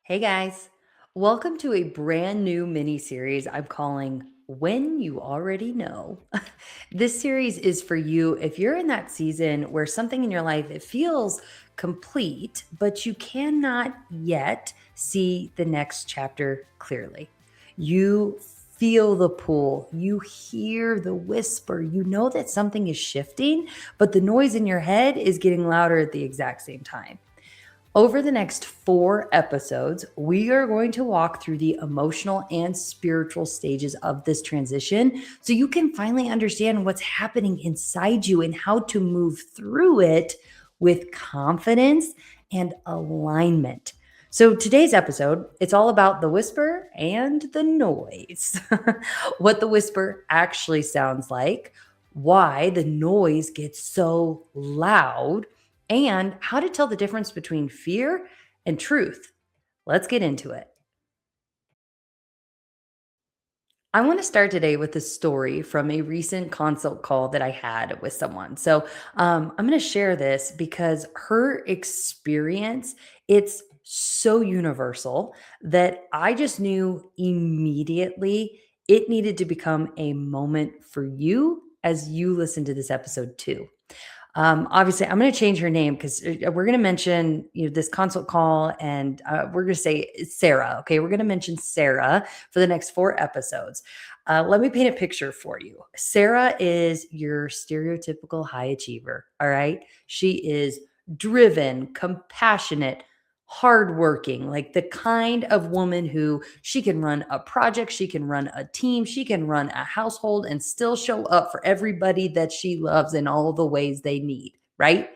Hey guys, welcome to a brand new mini series I'm calling When You Already Know. This series is for you if you're in that season where something in your life it feels complete, but you cannot yet see the next chapter clearly. You feel the pull, you hear the whisper, you know that something is shifting, but the noise in your head is getting louder at the exact same time. Over the next 4 episodes, we are going to walk through the emotional and spiritual stages of this transition so you can finally understand what's happening inside you and how to move through it with confidence and alignment. So today's episode, it's all about the whisper and the noise. What the whisper actually sounds like, why the noise gets so loud, and how to tell the difference between fear and truth. Let's get into it. I want to start today with a story from a recent consult call that I had with someone. I'm going to share this because her experience, it's so universal that I just knew immediately it needed to become a moment for you as you listen to this episode too. Obviously, I'm going to change her name because we're going to mention, this consult call, and we're going to say it's Sarah. Okay, we're going to mention Sarah for the next 4 episodes. Let me paint a picture for you. Sarah is your stereotypical high achiever. All right, she is driven, compassionate, hardworking, like the kind of woman who she can run a project, she can run a team, she can run a household and still show up for everybody that she loves in all the ways they need, right?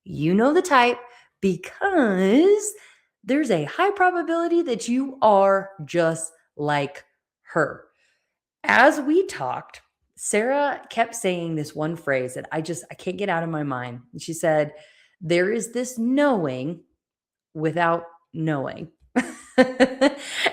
You know the type because there's a high probability that you are just like her. As we talked, Sarah kept saying this one phrase that I can't get out of my mind. She said, "There is this knowing without knowing."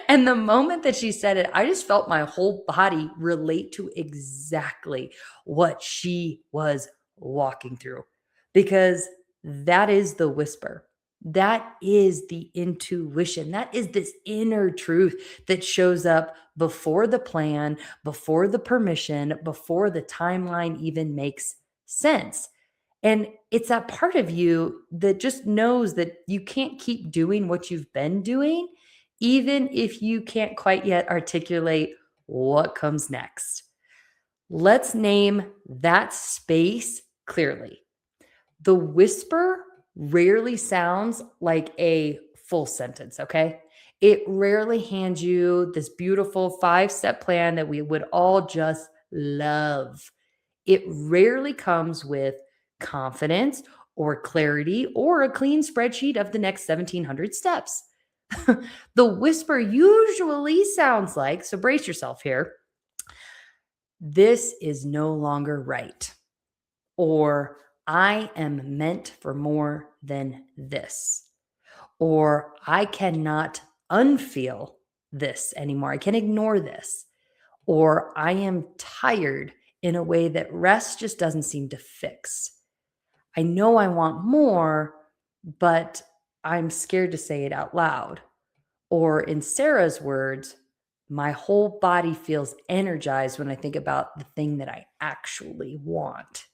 And the moment that she said it, I just felt my whole body relate to exactly what she was walking through because that is the whisper. That is the intuition. That is this inner truth that shows up before the plan, before the permission, before the timeline even makes sense. And it's that part of you that just knows that you can't keep doing what you've been doing, even if you can't quite yet articulate what comes next. Let's name that space clearly. The whisper rarely sounds like a full sentence, okay? It rarely hands you this beautiful 5 step plan that we would all just love. It rarely comes with confidence or clarity or a clean spreadsheet of the next 1700 steps. The whisper usually sounds like, so brace yourself here, this is no longer right, or I am meant for more than this, or I cannot unfeel this anymore. I can ignore this, or I am tired in a way that rest just doesn't seem to fix. I know I want more, but I'm scared to say it out loud. Or in Sarah's words, my whole body feels energized when I think about the thing that I actually want.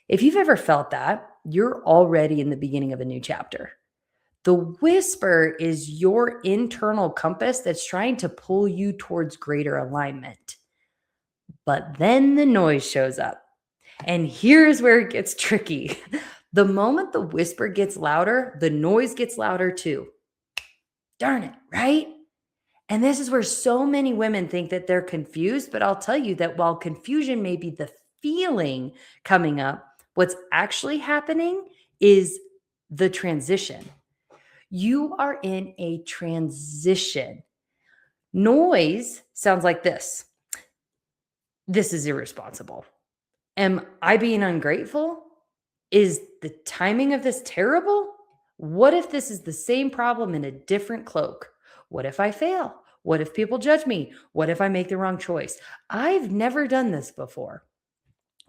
If you've ever felt that, you're already in the beginning of a new chapter. The whisper is your internal compass that's trying to pull you towards greater alignment. But then the noise shows up. And here's where it gets tricky. The moment the whisper gets louder, the noise gets louder too. Darn it, right? And this is where so many women think that they're confused. But I'll tell you that while confusion may be the feeling coming up, what's actually happening is the transition. You are in a transition. Noise sounds like this. This is irresponsible. Am I being ungrateful? Is the timing of this terrible? What if this is the same problem in a different cloak? What if I fail? What if people judge me? What if I make the wrong choice? I've never done this before.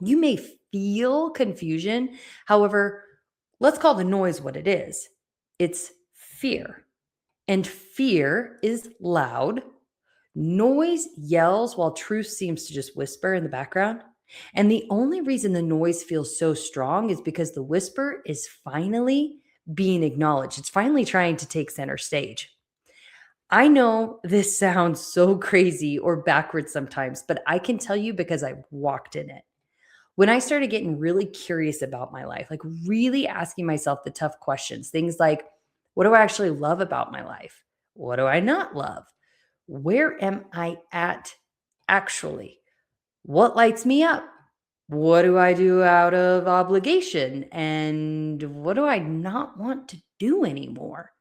You may feel confusion. However, let's call the noise what it is. It's fear. And fear is loud. Noise yells while truth seems to just whisper in the background. And the only reason the noise feels so strong is because the whisper is finally being acknowledged. It's finally trying to take center stage. I know this sounds so crazy or backwards sometimes, but I can tell you because I walked in it. When I started getting really curious about my life, like really asking myself the tough questions, things like, what do I actually love about my life? What do I not love? Where am I at actually? What lights me up? What do I do out of obligation? And what do I not want to do anymore?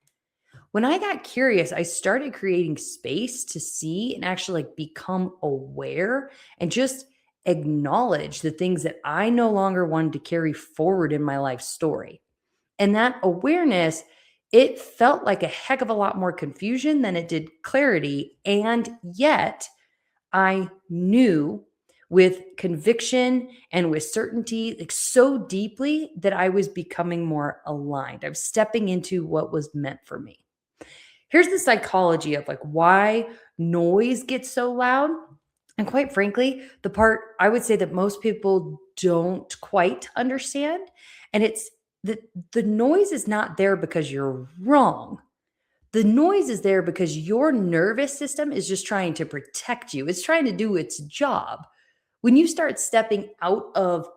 When I got curious, I started creating space to see and actually like become aware and just acknowledge the things that I no longer wanted to carry forward in my life story. And that awareness, it felt like a heck of a lot more confusion than it did clarity. And yet, I knew with conviction and with certainty, like so deeply that I was becoming more aligned. I was stepping into what was meant for me. Here's the psychology of like why noise gets so loud. And quite frankly, the part I would say that most people don't quite understand. And it's that the noise is not there because you're wrong. The noise is there because your nervous system is just trying to protect you. It's trying to do its job. When you start stepping out of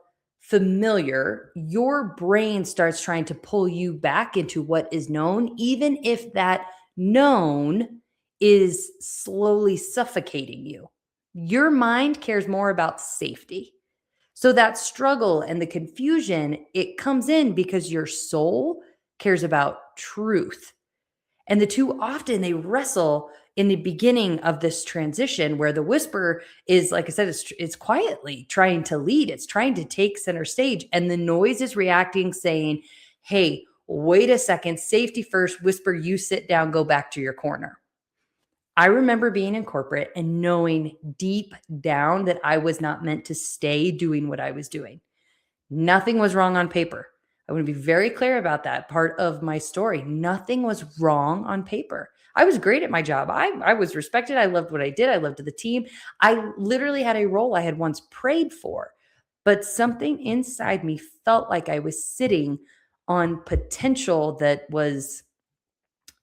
familiar, your brain starts trying to pull you back into what is known, even if that known is slowly suffocating you. Your mind cares more about safety. So that struggle and the confusion, it comes in because your soul cares about truth. And the two often they wrestle in the beginning of this transition where the whisper is, like I said, it's quietly trying to lead, it's trying to take center stage. And the noise is reacting, saying, hey, wait a second, safety first, whisper, you sit down, go back to your corner. I remember being in corporate and knowing deep down that I was not meant to stay doing what I was doing. Nothing was wrong on paper. I want to be very clear about that part of my story. Nothing was wrong on paper. I was great at my job. I was respected. I loved what I did. I loved the team. I literally had a role I had once prayed for, but something inside me felt like I was sitting on potential that was,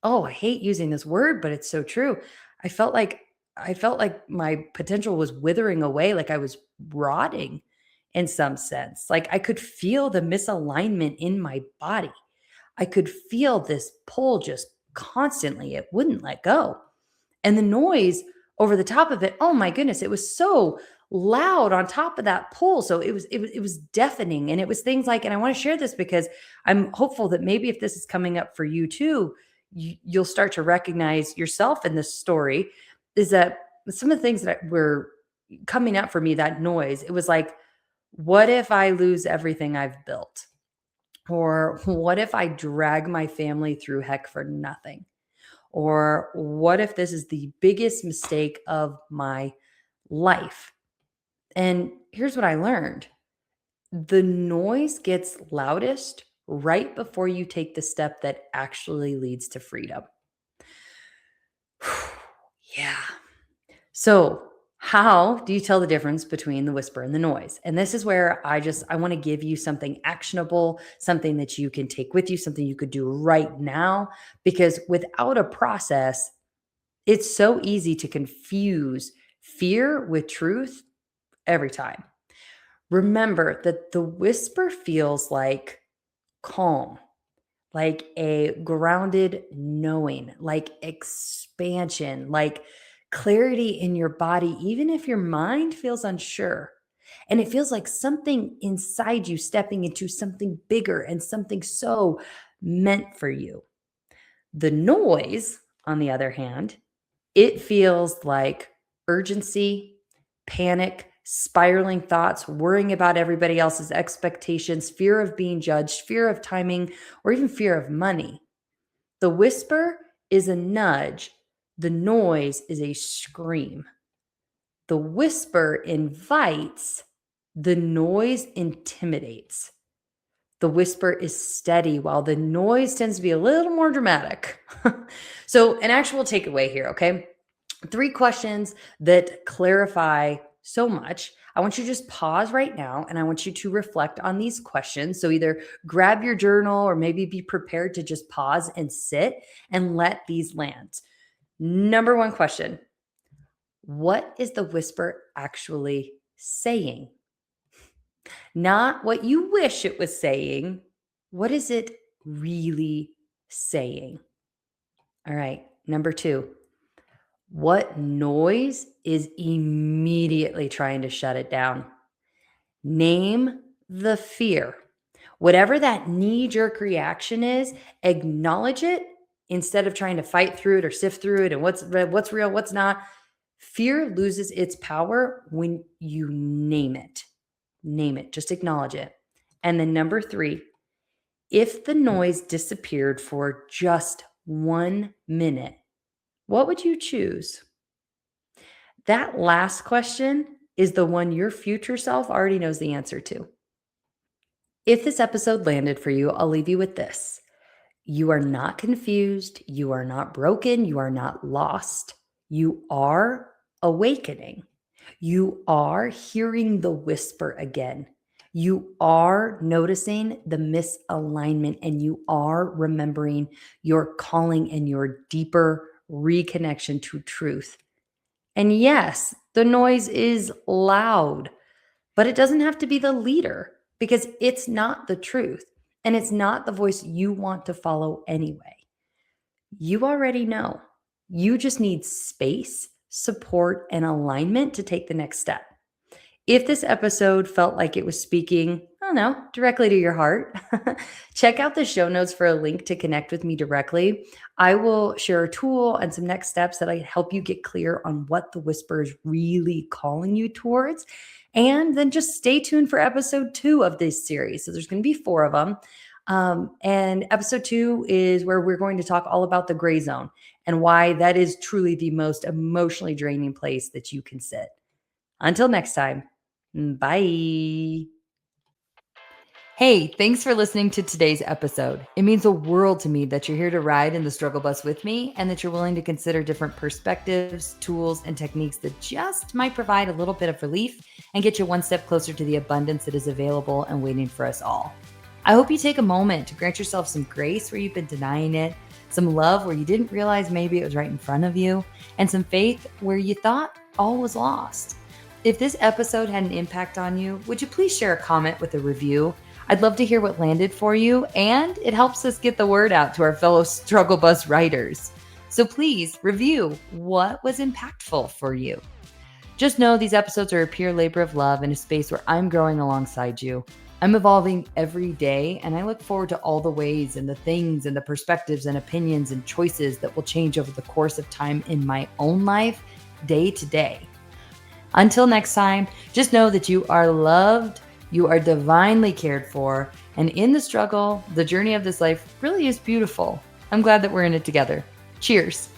oh, I hate using this word, but it's so true. I felt like I felt like my potential was withering away, like I was rotting in some sense. Like I could feel the misalignment in my body. I could feel this pull just constantly. It wouldn't let go. And the noise over the top of it, oh my goodness, it was so loud on top of that pull. So it was deafening. And it was things like, and I want to share this because I'm hopeful that maybe if this is coming up for you too, you'll start to recognize yourself in this story. Is that some of the things that were coming up for me, that noise, it was like, what if I lose everything I've built? Or what if I drag my family through heck for nothing? Or what if this is the biggest mistake of my life? And here's what I learned: the noise gets loudest right before you take the step that actually leads to freedom. Yeah. So, how do you tell the difference between the whisper and the noise? And this is where I want to give you something actionable, something that you can take with you, something you could do right now, because without a process, it's so easy to confuse fear with truth every time. Remember that the whisper feels like calm, like a grounded knowing, like expansion, like clarity in your body, even if your mind feels unsure. And it feels like something inside you stepping into something bigger and something so meant for you. The noise, on the other hand, it feels like urgency, panic, spiraling thoughts, worrying about everybody else's expectations, fear of being judged, fear of timing, or even fear of money. The whisper is a nudge, the noise is a scream. The whisper invites, the noise intimidates. The whisper is steady while the noise tends to be a little more dramatic. So, an actual takeaway here, okay? 3 questions that clarify so much. I want you to just pause right now and I want you to reflect on these questions. So, either grab your journal or maybe be prepared to just pause and sit and let these land. Number 1 question: what is the whisper actually saying? Not what you wish it was saying. What is it really saying? All right. Number 2, what noise is immediately trying to shut it down? Name the fear. Whatever that knee jerk reaction is, acknowledge it instead of trying to fight through it or sift through it and what's real, what's not. Fear loses its power when you name it. Name it, just acknowledge it. And then number 3, if the noise disappeared for just 1 minute, what would you choose? That last question is the one your future self already knows the answer to. If this episode landed for you, I'll leave you with this. You are not confused. You are not broken. You are not lost. You are awakening. You are hearing the whisper again. You are noticing the misalignment and you are remembering your calling and your deeper reconnection to truth. And yes, the noise is loud, but it doesn't have to be the leader because it's not the truth and it's not the voice you want to follow anyway. You already know. You just need space, support, and alignment to take the next step. If this episode felt like it was speaking, I don't know, directly to your heart, check out the show notes for a link to connect with me directly. I will share a tool and some next steps that I help you get clear on what the whisper is really calling you towards. And then just stay tuned for episode 2 of this series. So there's going to be 4 of them. And episode 2 is where we're going to talk all about the gray zone and why that is truly the most emotionally draining place that you can sit. Until next time, bye. Hey, thanks for listening to today's episode. It means the world to me that you're here to ride in the struggle bus with me and that you're willing to consider different perspectives, tools, and techniques that just might provide a little bit of relief and get you one step closer to the abundance that is available and waiting for us all. I hope you take a moment to grant yourself some grace where you've been denying it, some love where you didn't realize maybe it was right in front of you, and some faith where you thought all was lost. If this episode had an impact on you, would you please share a comment with a review? I'd love to hear what landed for you, and it helps us get the word out to our fellow struggle bus riders. So please review what was impactful for you. Just know these episodes are a pure labor of love in a space where I'm growing alongside you. I'm evolving every day, and I look forward to all the ways and the things and the perspectives and opinions and choices that will change over the course of time in my own life, day to day. Until next time, just know that you are loved, you are divinely cared for, and in the struggle, the journey of this life really is beautiful. I'm glad that we're in it together. Cheers.